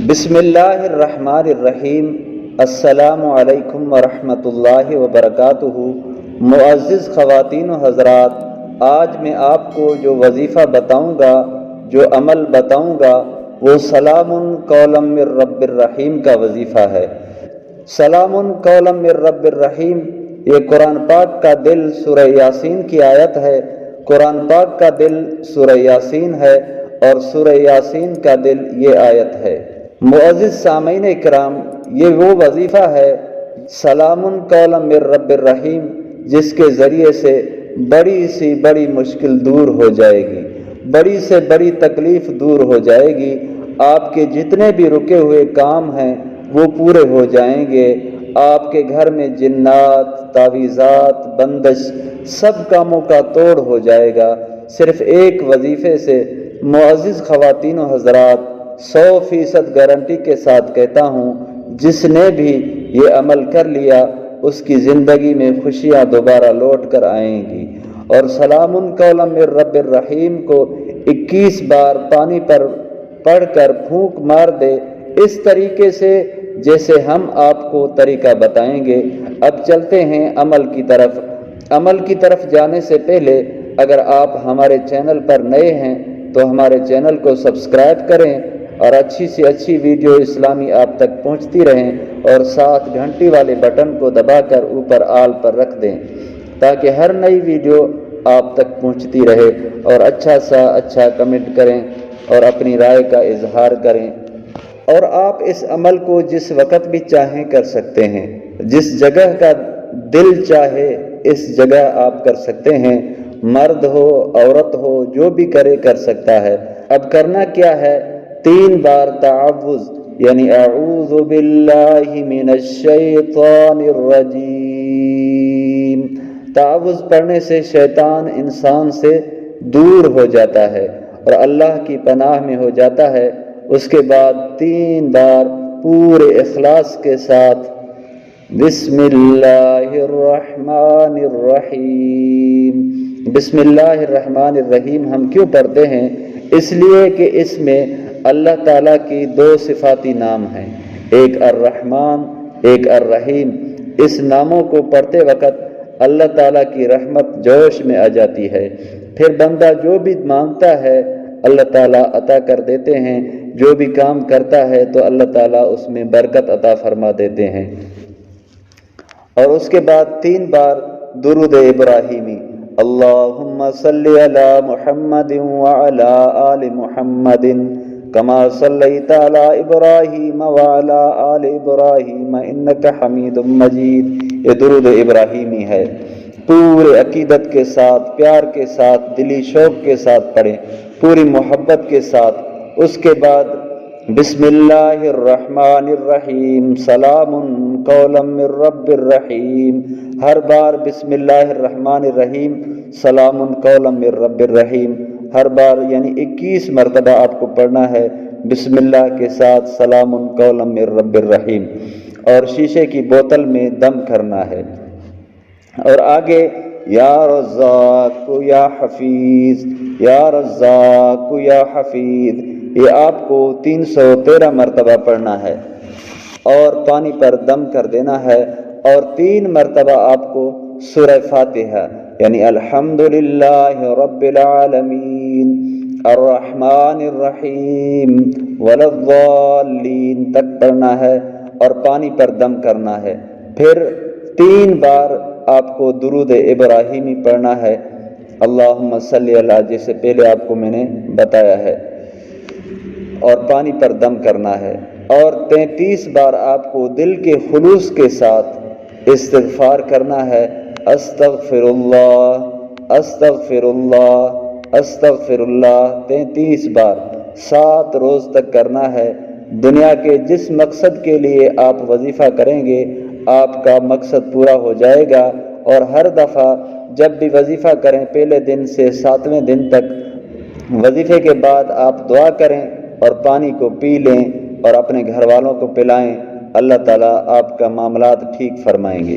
بسم اللہ الرحمن الرحیم۔ السلام علیکم ورحمۃ اللہ وبرکاتہ۔ معزز خواتین و حضرات، آج میں آپ کو جو وظیفہ بتاؤں گا، جو عمل بتاؤں گا، وہ سلام قولا من رب الرحیم کا وظیفہ ہے۔ سلام قولا من رب الرحیم، یہ قرآن پاک کا دل سورہ یاسین کی آیت ہے۔ قرآن پاک کا دل سورہ یاسین ہے اور سورہ یاسین کا دل یہ آیت ہے۔ معزز سامعین اکرام، یہ وہ وظیفہ ہے سلام قولا من رب الرحیم، جس کے ذریعے سے بڑی سی بڑی مشکل دور ہو جائے گی، بڑی سے بڑی تکلیف دور ہو جائے گی۔ آپ کے جتنے بھی رکے ہوئے کام ہیں وہ پورے ہو جائیں گے۔ آپ کے گھر میں جنات، تعویذات، بندش سب کاموں کا توڑ ہو جائے گا، صرف ایک وظیفے سے۔ معزز خواتین و حضرات، 100% گارنٹی کے ساتھ کہتا ہوں، جس نے بھی یہ عمل کر لیا اس کی زندگی میں خوشیاں دوبارہ لوٹ کر آئیں گی۔ اور سلام قولا من رب الرحیم کو 21 بار پانی پر پڑھ کر پھونک مار دے، اس طریقے سے جیسے ہم آپ کو طریقہ بتائیں گے۔ اب چلتے ہیں عمل کی طرف۔ عمل کی طرف جانے سے پہلے اگر آپ ہمارے چینل پر نئے ہیں تو ہمارے چینل کو سبسکرائب کریں اور اچھی سے اچھی ویڈیو اسلامی آپ تک پہنچتی رہیں، اور ساتھ گھنٹی والے بٹن کو دبا کر اوپر آل پر رکھ دیں تاکہ ہر نئی ویڈیو آپ تک پہنچتی رہے، اور اچھا سا اچھا کمنٹ کریں اور اپنی رائے کا اظہار کریں۔ اور آپ اس عمل کو جس وقت بھی چاہیں کر سکتے ہیں، جس جگہ کا دل چاہے اس جگہ آپ کر سکتے ہیں، مرد ہو عورت ہو جو بھی کرے کر سکتا ہے۔ اب کرنا کیا ہے؟ 3 بار تعوذ یعنی اعوذ باللہ من الشیطان الرجیم۔ تعوذ پڑھنے سے شیطان انسان سے دور ہو جاتا ہے اور اللہ کی پناہ میں ہو جاتا ہے۔ اس کے بعد 3 بار پورے اخلاص کے ساتھ بسم اللہ الرحمن الرحیم۔ بسم اللہ الرحمن الرحیم ہم کیوں پڑھتے ہیں؟ اس لیے کہ اس میں اللہ تعالیٰ کی 2 صفاتی نام ہیں، ایک الرحمن ایک الرحیم۔ اس ناموں کو پڑھتے وقت اللہ تعالیٰ کی رحمت جوش میں آ جاتی ہے، پھر بندہ جو بھی مانگتا ہے اللہ تعالیٰ عطا کر دیتے ہیں، جو بھی کام کرتا ہے تو اللہ تعالیٰ اس میں برکت عطا فرما دیتے ہیں۔ اور اس کے بعد 3 بار درود ابراہیمی، اللہم صلی علی محمد وعلی آل محمد کما صلیت علی ابراہیم وعلی آل ابراہیم انک حمید مجید۔ یہ درود ابراہیمی ہے، پورے عقیدت کے ساتھ، پیار کے ساتھ، دلی شوق کے ساتھ پڑھیں، پوری محبت کے ساتھ۔ اس کے بعد بسم اللہ الرحمن الرحیم، سلام قولا من رب الرحیم۔ ہر بار بسم اللہ الرحمن الرحیم، سلام قولا من رب الرحیم، ہر بار یعنی 21 مرتبہ آپ کو پڑھنا ہے بسم اللہ کے ساتھ سلام قولا من رب الرحیم۔ اور شیشے کی بوتل میں دم کرنا ہے۔ اور آگے یا رزاق یا حفیظ، یا رزاق یا حفیظ، یہ آپ کو 313 مرتبہ پڑھنا ہے اور پانی پر دم کر دینا ہے۔ اور 3 مرتبہ آپ کو سورہ فاتحہ یعنی الحمدللہ رب العالمین الرحمن الرحیم ولا الضالین تک پڑھنا ہے اور پانی پر دم کرنا ہے۔ پھر 3 بار آپ کو درود ابراہیمی پڑھنا ہے، اللہم صلی علی، جیسے پہلے آپ کو میں نے بتایا ہے، اور پانی پر دم کرنا ہے۔ اور 33 بار آپ کو دل کے خلوص کے ساتھ استغفار کرنا ہے، استغفر اللہ استغفر اللہ استغفر اللہ، 33 بار 7 روز تک کرنا ہے۔ دنیا کے جس مقصد کے لیے آپ وظیفہ کریں گے آپ کا مقصد پورا ہو جائے گا۔ اور ہر دفعہ جب بھی وظیفہ کریں پہلے دن سے 7ویں دن تک وظیفے کے بعد آپ دعا کریں اور پانی کو پی لیں اور اپنے گھر والوں کو پلائیں، اللہ تعالیٰ آپ کا معاملات ٹھیک فرمائیں گے۔